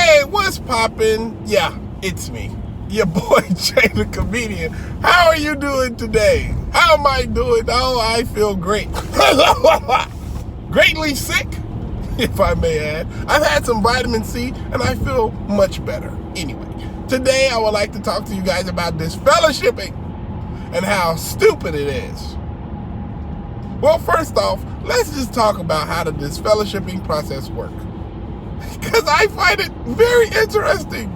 Hey, what's poppin'? Yeah, it's me, your boy Jay the comedian. How are you doing today? How am I doing? Oh, I feel great. Greatly sick, if I may add. I've had some vitamin C and I feel much better. Anyway, today I would like to talk to you guys about disfellowshipping and how stupid it is. Well, first off, let's just talk about how the disfellowshipping process works, because I find it very interesting.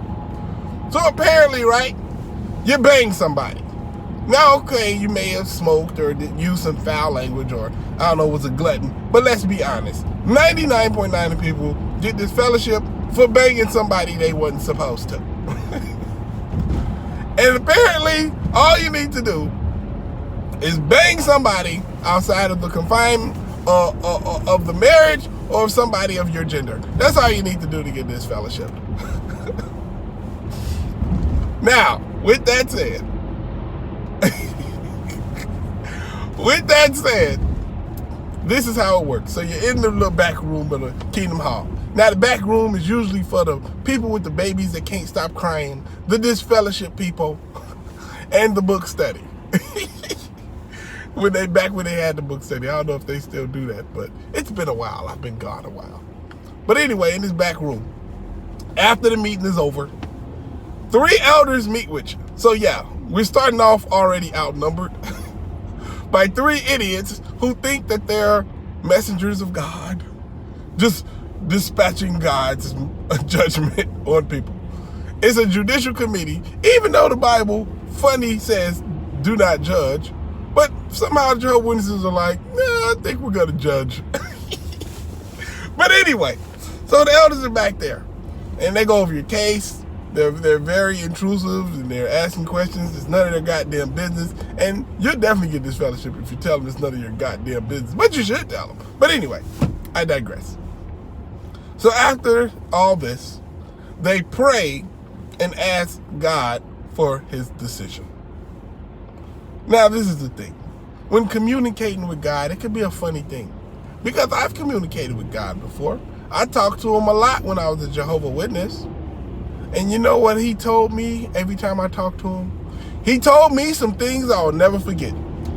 So apparently, right, you bang somebody. Now, okay, you may have smoked or used some foul language or, I don't know, was a glutton. But let's be honest, 99.9% of people get disfellowship for banging somebody they wasn't supposed to. And apparently, all you need to do is bang somebody outside of the confinement of the marriage or somebody of your gender. That's all you need to do to get disfellowship. Now, with that said, this is how it works. So you're in the little back room of the Kingdom Hall. Now, the back room is usually for the people with the babies that can't stop crying, the disfellowship people, and the book study. When they had the book study. I don't know if they still do that, but it's been a while. I've been gone a while. But anyway, in this back room, after the meeting is over, 3 elders meet with you. So yeah, we're starting off already outnumbered by 3 idiots who think that they're messengers of God, just dispatching God's judgment on people. It's a judicial committee, even though the Bible, funny, says do not judge. But somehow Jehovah's Witnesses are like, nah, I think we're going to judge. But anyway, so the elders are back there. And they go over your case. They're very intrusive and they're asking questions. It's none of their goddamn business. And you'll definitely get disfellowship if you tell them it's none of your goddamn business. But you should tell them. But anyway, I digress. So after all this, they pray and ask God for his decision. Now, this is the thing. When communicating with God, it can be a funny thing. Because I've communicated with God before. I talked to him a lot when I was a Jehovah's Witness. And you know what he told me every time I talked to him? He told me some things I will never forget.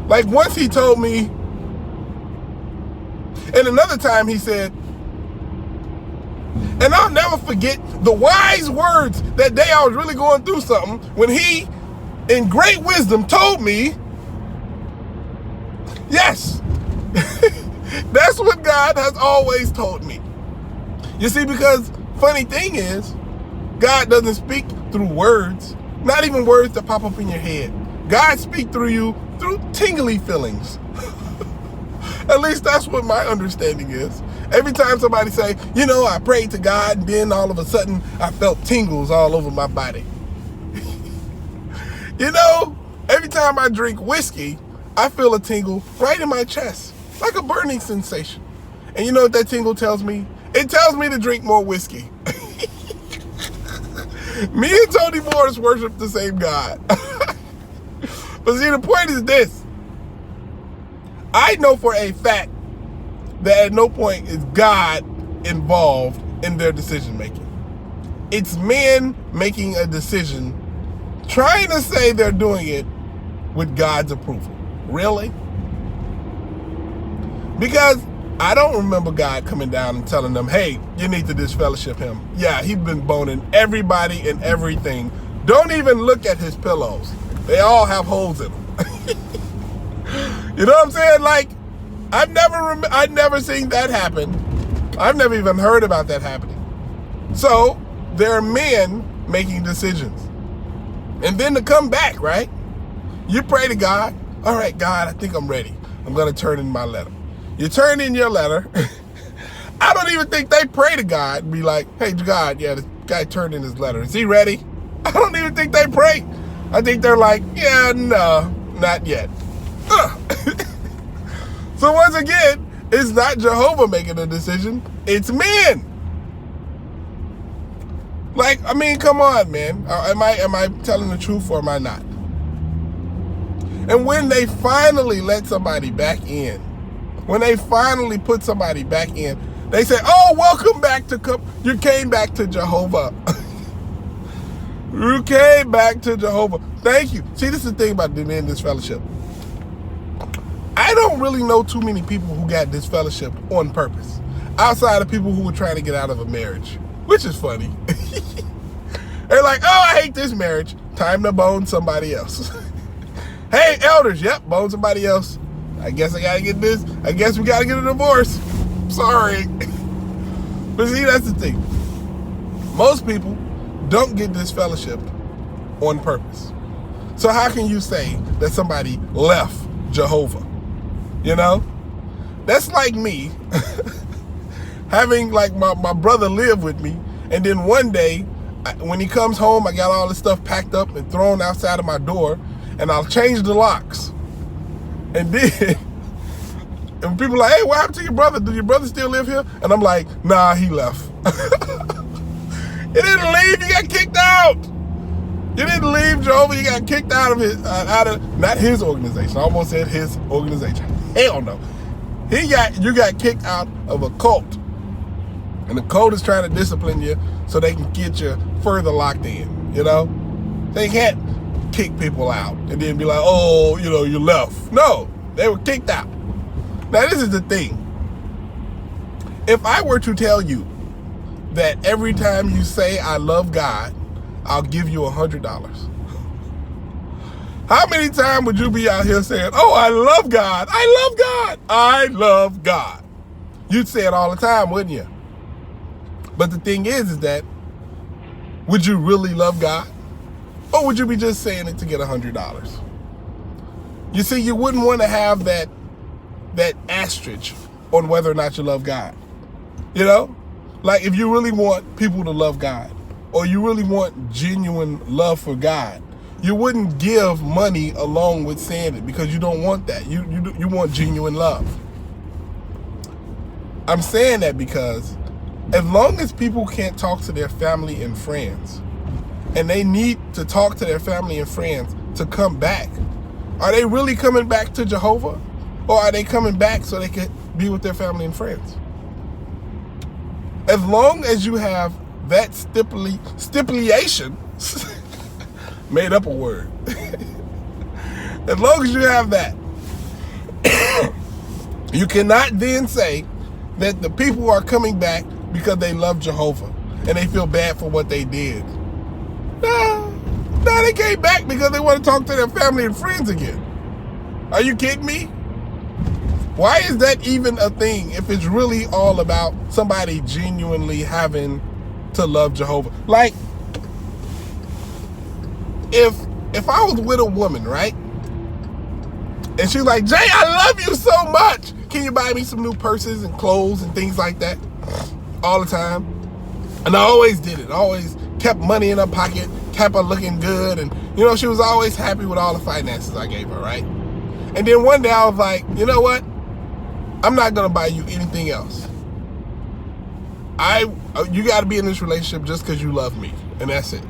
Like once he told me, and another time he said, and I'll never forget the wise words that day I was really going through something when he, in great wisdom, told me, yes, that's what God has always told me. You see, because funny thing is, God doesn't speak through words, not even words that pop up in your head. God speaks through you through tingly feelings. At least that's what my understanding is. Every time somebody say, you know, I prayed to God and then all of a sudden I felt tingles all over my body. You know, every time I drink whiskey, I feel a tingle right in my chest, like a burning sensation. And you know what that tingle tells me? It tells me to drink more whiskey. Me and Tony Morris worship the same God. But see, the point is this. I know for a fact that at no point is God involved in their decision making. It's men making a decision, trying to say they're doing it with God's approval. Really? Because I don't remember God coming down and telling them, hey, you need to disfellowship him. Yeah, he's been boning everybody and everything. Don't even look at his pillows. They all have holes in them. You know what I'm saying? Like, I've never seen that happen. I've never even heard about that happening. So there are men making decisions. And then to come back, right? You pray to God. All right, God, I think I'm ready. I'm going to turn in my letter. You turn in your letter. I don't even think they pray to God and be like, hey, God, yeah, this guy turned in his letter. Is he ready? I don't even think they pray. I think they're like, yeah, no, not yet. So once again, it's not Jehovah making a decision. It's men. Like, I mean, come on, man. Am I telling the truth or am I not? And when they finally let somebody back in, when they finally put somebody back in, They say, oh, welcome back to, you came back to Jehovah. You came back to Jehovah. Thank you. See, this is the thing about being in this fellowship. I don't really know too many people who got this fellowship on purpose, outside of people who were trying to get out of a marriage, which is funny. They're like, oh, I hate this marriage. Time to bone somebody else. Hey, elders, yep, bone somebody else. I guess I gotta get this. I guess we gotta get a divorce. Sorry. But see, that's the thing. Most people don't get this fellowship on purpose. So how can you say that somebody left Jehovah? You know? That's like me having like my brother live with me, and then one day when he comes home, I got all this stuff packed up and thrown outside of my door, and I'll change the locks. And then and people are like, hey, what happened to your brother? Did your brother still live here? And I'm like, nah, he left. He didn't leave, he got kicked out. You didn't leave Jehovah, you got kicked out of his, not his organization. I almost said his organization. Hell no. You got kicked out of a cult. And the cult is trying to discipline you so they can get you further locked in, you know? They can't kick people out and then be like, oh, you know, you left. No, they were kicked out. Now, this is the thing. If I were to tell you that every time you say, I love God, I'll give you $100. How many times would you be out here saying, oh, I love God, I love God, I love God? You'd say it all the time, wouldn't you? But the thing is that, would you really love God? Or would you be just saying it to get $100? You see, you wouldn't want to have that asterisk on whether or not you love God. You know? Like, if you really want people to love God, or you really want genuine love for God, you wouldn't give money along with saying it, because you don't want that. You want genuine love. I'm saying that because as long as people can't talk to their family and friends, and they need to talk to their family and friends to come back, are they really coming back to Jehovah? Or are they coming back so they can be with their family and friends? As long as you have that stipulation, made up a word. As long as you have that, you cannot then say that the people are coming back because they love Jehovah and they feel bad for what they did. No, they came back because they want to talk to their family and friends again. Are you kidding me? Why is that even a thing if it's really all about somebody genuinely having to love Jehovah? Like, if I was with a woman, right? And she's like, Jay, I love you so much. Can you buy me some new purses and clothes and things like that? All the time. And I always did it. I always kept money in her pocket, kept her looking good. And, you know, she was always happy with all the finances I gave her, right? And then one day I was like, you know what? I'm not going to buy you anything else. You got to be in this relationship just because you love me. And that's it.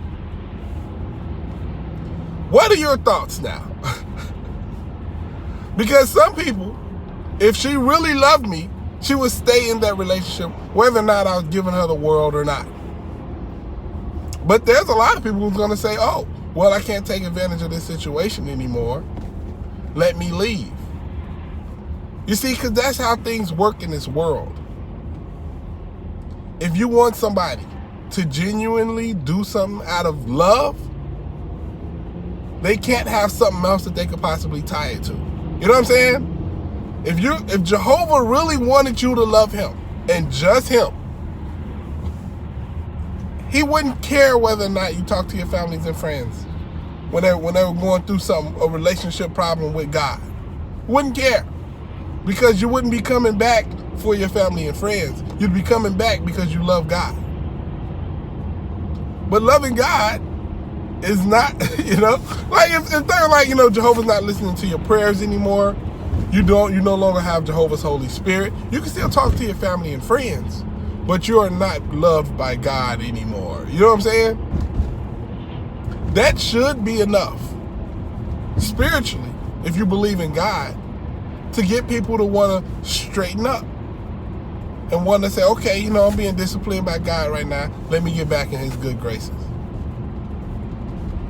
What are your thoughts now? Because some people, if she really loved me, she would stay in that relationship whether or not I was giving her the world or not. But there's a lot of people who's going to say, oh, well, I can't take advantage of this situation anymore. Let me leave. You see, because that's how things work in this world. If you want somebody to genuinely do something out of love, they can't have something else that they could possibly tie it to. You know what I'm saying? If Jehovah really wanted you to love him and just him, he wouldn't care whether or not you talk to your families and friends when they were going through a relationship problem with God. Wouldn't care. Because you wouldn't be coming back for your family and friends. You'd be coming back because you love God. But loving God is not, you know, like if they're like, you know, Jehovah's not listening to your prayers anymore, you no longer have Jehovah's Holy Spirit, you can still talk to your family and friends, but you are not loved by God anymore. You know what I'm saying? That should be enough, spiritually, if you believe in God, to get people to want to straighten up. You know what I'm saying? If you believe in God, to get people to want to straighten up. and want to say, okay, you know, I'm being disciplined by God right now. Let me get back in his good graces.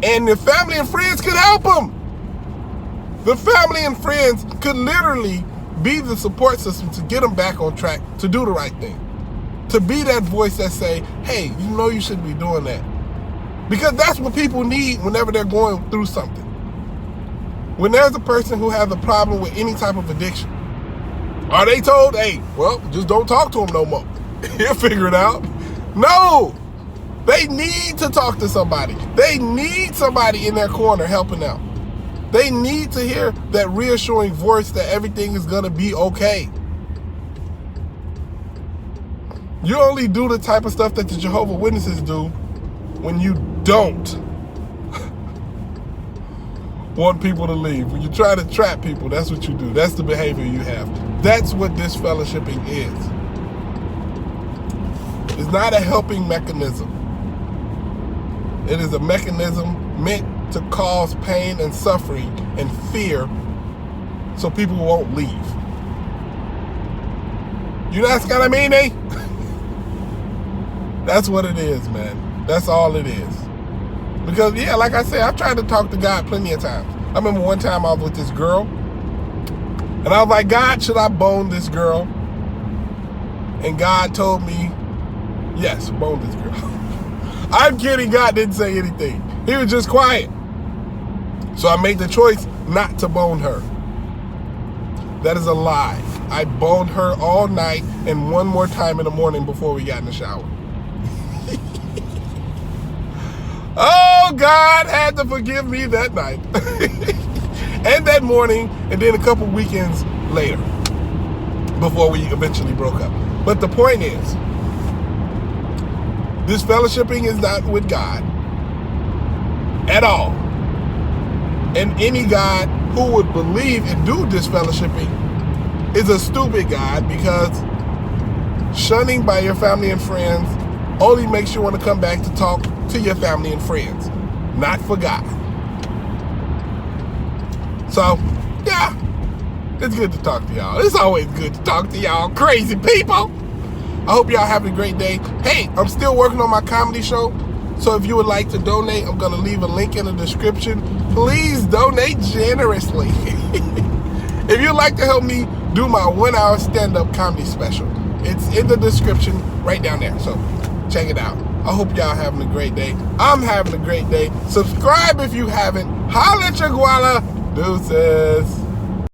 And the family and friends could help them. The family and friends could literally be the support system to get them back on track, to do the right thing. To be that voice that say, hey, you know you shouldn't be doing that. Because that's what people need whenever they're going through something. When there's a person who has a problem with any type of addiction, are they told, hey, well, just don't talk to him no more. He'll figure it out. No. They need to talk to somebody. They need somebody in their corner helping out. They need to hear that reassuring voice that everything is going to be okay. You only do the type of stuff that the Jehovah Witnesses do when you don't want people to leave. When you try to trap people, that's what you do. That's the behavior you have. That's what disfellowshipping is. It's not a helping mechanism. It is a mechanism meant to cause pain and suffering and fear so people won't leave. You know what I mean, eh? That's what it is, man. That's all it is. Because, yeah, like I said, I've tried to talk to God plenty of times. I remember one time I was with this girl, and I was like, God, should I bone this girl? And God told me, yes, bone this girl. I'm kidding, God didn't say anything. He was just quiet. So I made the choice not to bone her. That is a lie. I boned her all night and one more time in the morning before we got in the shower. Oh, God had to forgive me that night. And that morning, and then a couple weekends later, before we eventually broke up. But the point is, disfellowshipping is not with God at all. And any God who would believe and do disfellowshipping is a stupid God, because shunning by your family and friends only makes you want to come back to talk to your family and friends, not for God. So, yeah, it's good to talk to y'all. It's always good to talk to y'all crazy people. I hope y'all having a great day. Hey, I'm still working on my comedy show, so if you would like to donate, I'm going to leave a link in the description. Please donate generously. If you'd like to help me do my 1-hour stand-up comedy special, it's in the description right down there, so check it out. I hope y'all having a great day. I'm having a great day. Subscribe if you haven't. Holla at your guala. Deuces.